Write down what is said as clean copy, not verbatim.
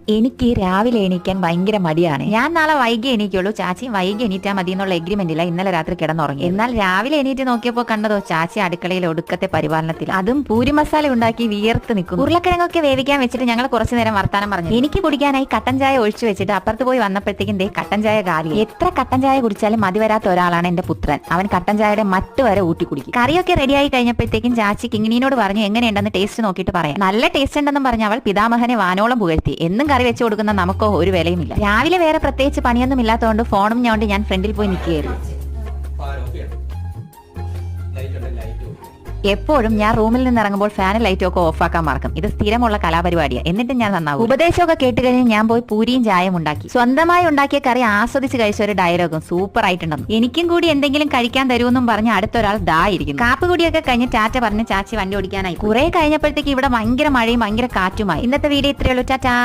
എനിക്ക് രാവിലെ എണീക്കാൻ ഭയങ്കര മടിയാണ്. ഞാൻ നാളെ വൈകി എണീക്കുള്ളൂ, ചാച്ചി വൈകി എണീറ്റാൽ മതി എന്നുള്ള എഗ്രിമെന്റില്ല ഇന്നലെ രാത്രി കിടന്നുറങ്ങി. എന്നാൽ രാവിലെ എണീറ്റ് നോക്കിയപ്പോൾ കണ്ടതോ ചാച്ചി അടുക്കളയിൽ ഒടുക്കത്തെ പരിപാലനത്തിൽ, അതും പൂരി മസാല ഉണ്ടാക്കി വിയർത്ത് നിൽക്കും. ഉരുളക്കിഴങ്ങൊക്കെ വേവിക്കാൻ വെച്ചിട്ട് ഞങ്ങൾ കുറച്ചു നേരം വർത്താനം പറഞ്ഞു. എനിക്ക് കുടിക്കാനായി കട്ടൻ ചായ ഒഴിച്ചു വെച്ചിട്ട് അപ്പുറത്ത് പോയി വന്നപ്പോഴത്തേക്കും കട്ടൻ ചായ കാലി. എത്ര കട്ടൻ ചായ കുടിച്ചാലും മതി വരാത്ത ഒരാളാണ് എന്റെ പുത്രൻ. അവൻ കട്ടൻ ചായയുടെ മറ്റ് വരെ ഊട്ടി കുടിക്കും. കറിയൊക്കെ റെഡിയായി കഴിഞ്ഞപ്പോഴത്തേക്കും ചാച്ചി കിങ്ങിനോട് പറഞ്ഞു എങ്ങനെയുണ്ടെന്ന് ടേസ്റ്റ് നോക്കിയിട്ട് പറയാം. നല്ല ടേസ്റ്റ് ഉണ്ടെന്നും പറഞ്ഞ അവൾ പിതാമഹനെ വാനോളം പുകഴ്ത്തി. എന്നും കറി വെച്ചു കൊടുക്കുന്ന നമുക്കോ ഒരു വിലയുമില്ല. രാവിലെ വേറെ പ്രത്യേകിച്ച് പണിയൊന്നും ഇല്ലാത്തതുകൊണ്ട് ഫോണും ഞോണ്ട് ഞാൻ ഫ്രണ്ടിൽ പോയി നിൽക്കുകയായിരുന്നു. എപ്പോഴും ഞാൻ റൂമിൽ നിന്ന് ഇറങ്ങുമ്പോൾ ഫാനും ലൈറ്റും ഒക്കെ ഓഫാക്കാൻ മറക്കും. ഇത് സ്ഥിരമുള്ള കലാപരിപാടിയാണ്. എന്നിട്ടും ഞാൻ നന്നാവും. ഉപദേശമൊക്കെ കേട്ട് കഴിഞ്ഞ് ഞാൻ പോയി പൂരിയും ചായയും ഉണ്ടാക്കി. സ്വന്തമായി ഉണ്ടാക്കിയ കറി ആസ്വദിച്ച് കഴിച്ച ഒരു ഡയലോഗും സൂപ്പർ ആയിട്ടുണ്ടെന്നും എനിക്കും കൂടി എന്തെങ്കിലും കഴിക്കാൻ തരുമെന്നും പറഞ്ഞ് അടുത്തൊരാൾ ഇരിക്കുന്നു. കാപ്പ് കൂടിയൊക്കെ കഴിഞ്ഞ് ടാറ്റ പറഞ്ഞ് ചാച്ചി വണ്ടി ഓടിക്കാനായി. കുറെ കഴിഞ്ഞപ്പോഴത്തേക്ക് ഇവിടെ ഭയങ്കര മഴയും ഭയങ്കര കാറ്റുമായി. ഇന്നത്തെ വീഡിയോ ഇത്രയുള്ളൂ. ടാറ്റാ.